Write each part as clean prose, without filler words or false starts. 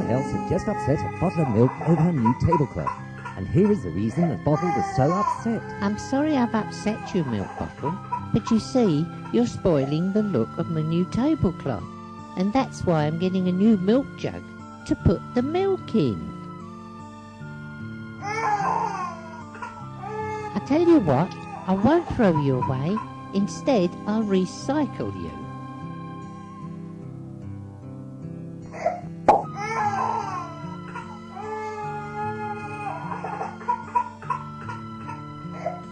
Elsa had just upset a bottle of milk over her new tablecloth. And here is the reason the bottle was so upset. I'm sorry I've upset you, Milk Bottle, but you see, you're spoiling the look of my new tablecloth. And that's why I'm getting a new milk jug to put the milk in. I tell you what, I won't throw you away. Instead, I'll recycle you.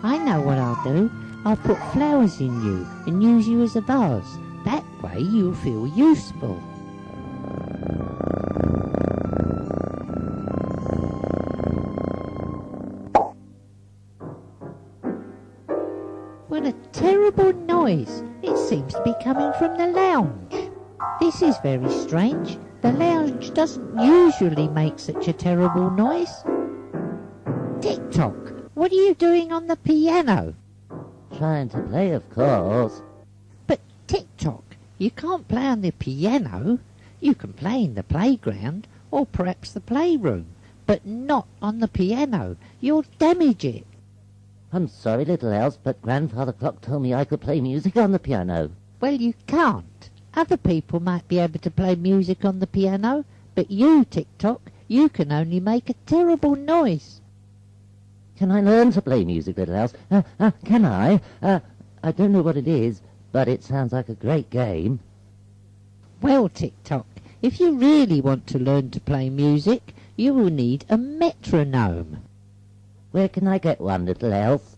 I know what I'll do. I'll put flowers in you and use you as a vase. That way you'll feel useful. What a terrible noise. It seems to be coming from the lounge. This is very strange. The lounge doesn't usually make such a terrible noise. Tick-tock, what are you doing on the piano? Trying to play, of course. But Tick-tock, you can't play on the piano. You can play in the playground or perhaps the playroom, but not on the piano. You'll damage it. I'm sorry, little Elf, but Grandfather Clock told me I could play music on the piano. Well, you can't. Other people might be able to play music on the piano, but you, Tick-tock, you can only make a terrible noise. Can I learn to play music, little Elf? Can I? I don't know what it is, but it sounds like a great game. Well, Tick-tock, if you really want to learn to play music, you will need a metronome. Where can I get one, little Elf?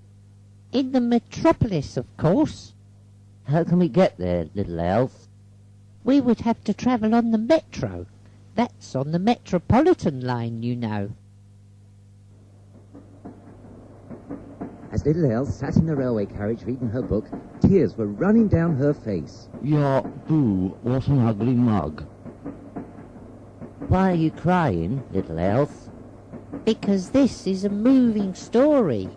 In the metropolis, of course. How can we get there, little Elf? We would have to travel on the metro. That's on the Metropolitan line, you know. As little Elsa sat in the railway carriage reading her book, tears were running down her face. Yeah, boo, what an ugly mug. Why are you crying, little Elf? Because this is a moving story.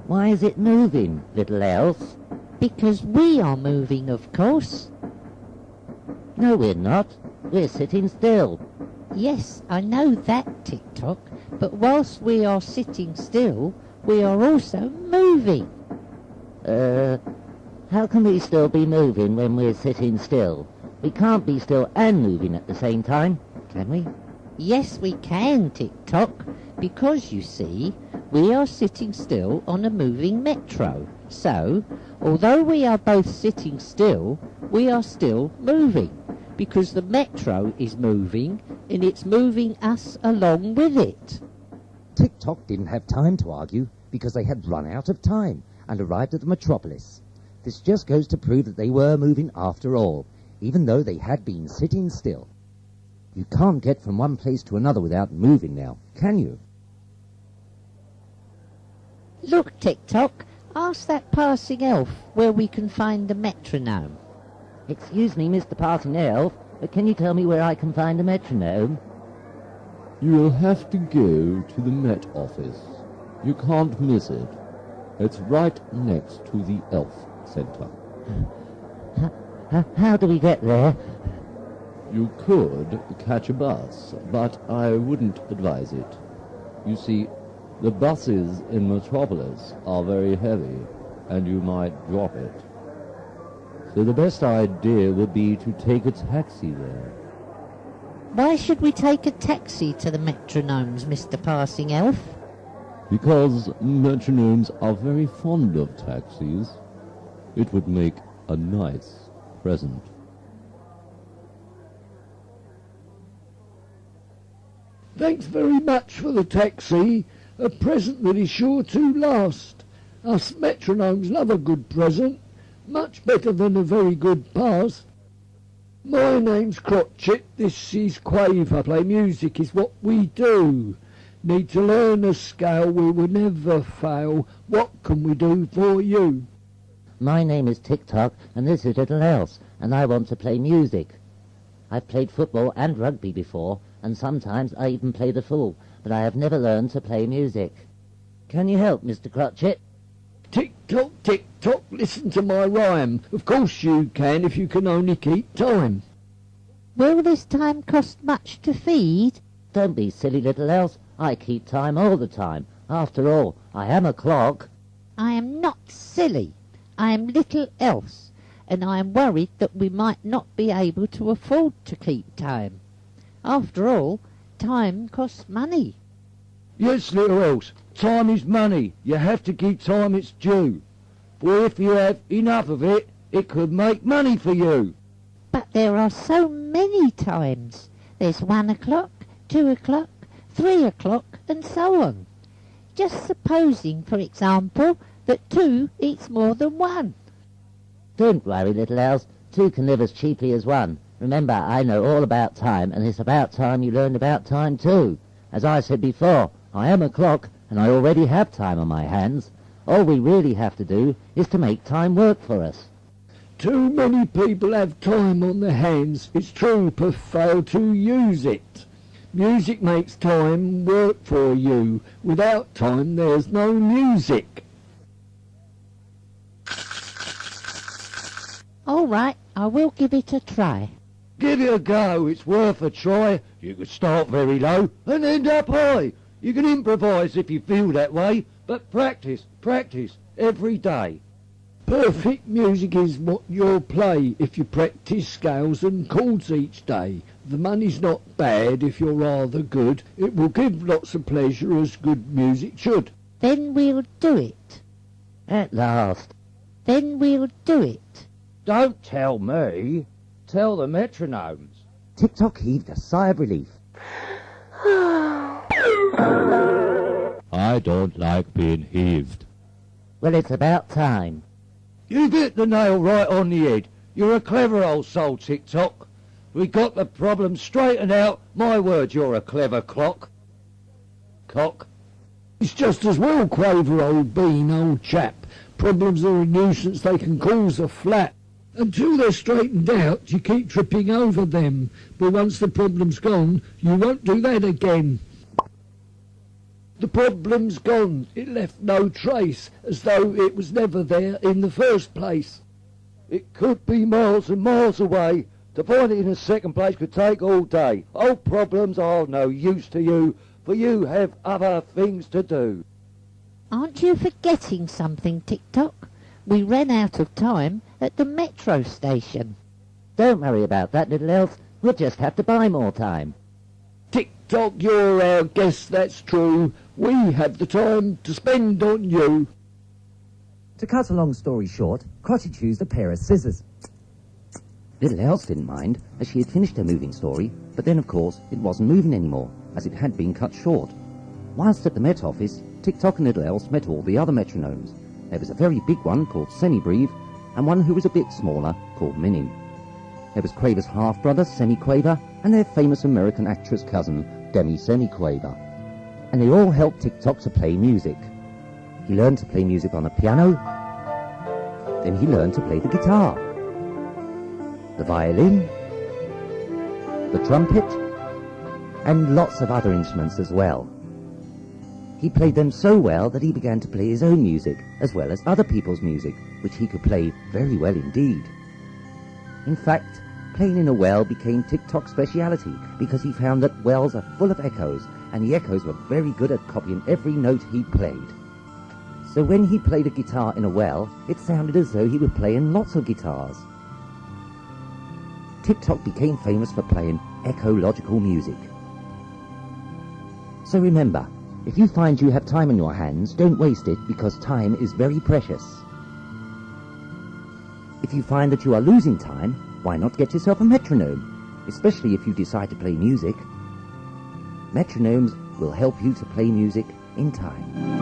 Why is it moving, little Elf? Because we are moving, of course. No, we're not. We're sitting still. Yes, I know that, Tick-tock, but whilst we are sitting still, we are also moving. How can we still be moving when we're sitting still? We can't be still and moving at the same time, can we? Yes, we can, Tick-tock, because, you see, we are sitting still on a moving metro. So, although we are both sitting still, we are still moving, because the metro is moving, and it's moving us along with it. Tick-tock didn't have time to argue because they had run out of time and arrived at the metropolis. This just goes to prove that they were moving after all, even though they had been sitting still. You can't get from one place to another without moving now, can you? Look, Tick-tock, ask that passing elf where we can find the metronome. Excuse me, Mr. Passing Elf, but can you tell me where I can find a metronome? You will have to go to the Met Office. You can't miss it. It's right next to the Elf Centre. How do we get there? You could catch a bus, but I wouldn't advise it. You see, the buses in Metropolis are very heavy, and you might drop it. So the best idea would be to take a taxi there. Why should we take a taxi to the metronomes, Mr. Passing Elf? Because metronomes are very fond of taxis. It would make a nice present. Thanks very much for the taxi. A present that is sure to last. Us metronomes love a good present. Much better than a very good past. My name's Crotchet, this is Quaver, play music is what we do. Need to learn a scale, we will never fail. What can we do for you? My name is Tick-tock, and this is Little Else, and I want to play music. I've played football and rugby before, and sometimes I even play the fool, but I have never learned to play music. Can you help, Mr. Crotchet? Tick-tock, tick-tock, listen to my rhyme. Of course you can if you can only keep time. Will this time cost much to feed? Don't be silly, little Else. I keep time all the time. After all, I am a clock. I am not silly. I am little else, and I am worried that we might not be able to afford to keep time. After all, time costs money. Yes, little Else, time is money. You have to give time its due. For if you have enough of it, it could make money for you. But there are so many times. There's 1 o'clock, 2 o'clock, 3 o'clock, and so on. Just supposing, for example, that 2 eats more than 1. Don't worry, little Else. 2 can live as cheaply as 1. Remember, I know all about time, and it's about time you learned about time too. As I said before, I am a clock, and I already have time on my hands. All we really have to do is to make time work for us. Too many people have time on their hands, it's true, but fail to use it. Music makes time work for you. Without time, there's no music. All right, I will give it a try. Give it a go, it's worth a try. You could start very low and end up high. You can improvise if you feel that way, but practice every day. Perfect music is what you'll play if you practice scales and chords each day. The money's not bad if you're rather good. It will give lots of pleasure as good music should. Then we'll do it. At last. Then we'll do it. Don't tell me. Tell the Metrognomes. Tick-tock heaved a sigh of relief. I don't like being heaved. Well, it's about time. You've hit the nail right on the head. You're a clever old soul, Tick-tock. We got the problem straightened out. My word, you're a clever clock. Cock. It's just as well, Quaver, old bean, old chap. Problems are a nuisance, they can cause a flat. Until they're straightened out, you keep tripping over them. But once the problem's gone, you won't do that again. The problem's gone. It left no trace, as though it was never there in the first place. It could be miles and miles away. To find it in the second place could take all day. Old problems are no use to you, for you have other things to do. Aren't you forgetting something, Tick-tock? We ran out of time at the metro station. Don't worry about that, little Else. We'll just have to buy more time. Tick-tock, you're our guest, that's true. We have the time to spend on you. To cut a long story short, Cottage used a pair of scissors. Little Else didn't mind, as she had finished her moving story, but then, of course, it wasn't moving anymore, as it had been cut short. Whilst at the Met Office, Tick-tock and Little Else met all the other metronomes. There was a very big one called Semi-Breve, and one who was a bit smaller called Minim. There was Quaver's half-brother, Semi-Quaver, and their famous American actress cousin, Demi-Semi-Quaver. And they all helped Tick-tock to play music. He learned to play music on the piano, then he learned to play the guitar, the violin, the trumpet, and lots of other instruments as well. He played them so well that he began to play his own music, as well as other people's music, which he could play very well indeed. In fact, playing in a well became Tick-tock's speciality, because he found that wells are full of echoes, and the echoes were very good at copying every note he played. So when he played a guitar in a well, it sounded as though he were playing lots of guitars. Tick-tock became famous for playing echological music. So remember, if you find you have time on your hands, don't waste it, because time is very precious. If you find that you are losing time, why not get yourself a metronome, especially if you decide to play music. Metronomes will help you to play music in time.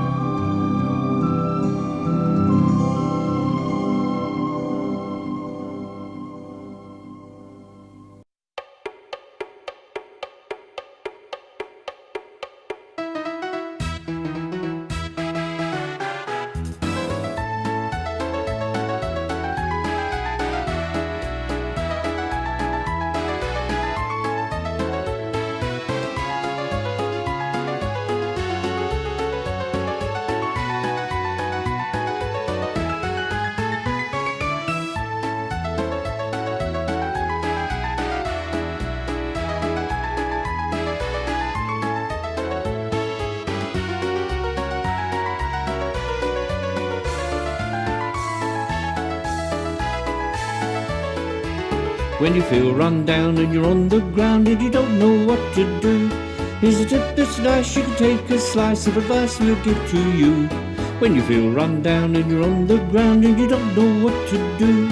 When you feel run down and you're on the ground and you don't know what to do, here's a tip that's nice, you can take a slice of advice we'll give to you. When you feel run down and you're on the ground and you don't know what to do,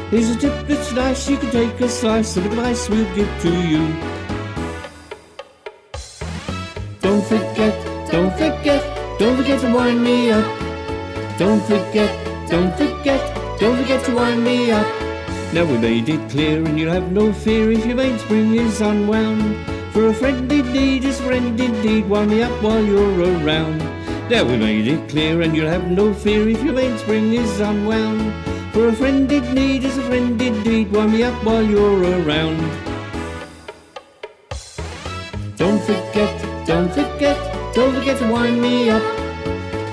here's a tip that's nice, you can take a slice of advice we'll give to you. Don't forget, don't forget, don't forget to wind me up. Don't forget, don't forget, don't forget to wind me up. Now we made it clear and you'll have no fear if your mainspring is unwound. For a friend indeed is a friend indeed, wind me up while you're around. Now we made it clear and you'll have no fear if your mainspring is unwound. For a friend in need is a friend indeed, wind me up while you're around. Don't forget, don't forget, don't forget to wind me up.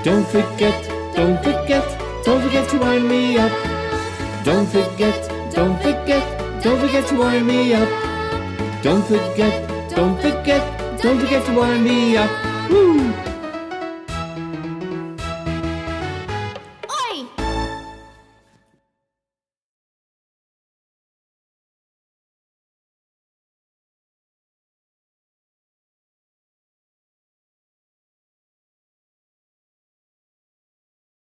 Don't forget, don't forget, don't forget to wind me up. Don't forget, don't forget, don't forget to wind me up. Don't forget, don't forget, don't forget to wind me up. Woo!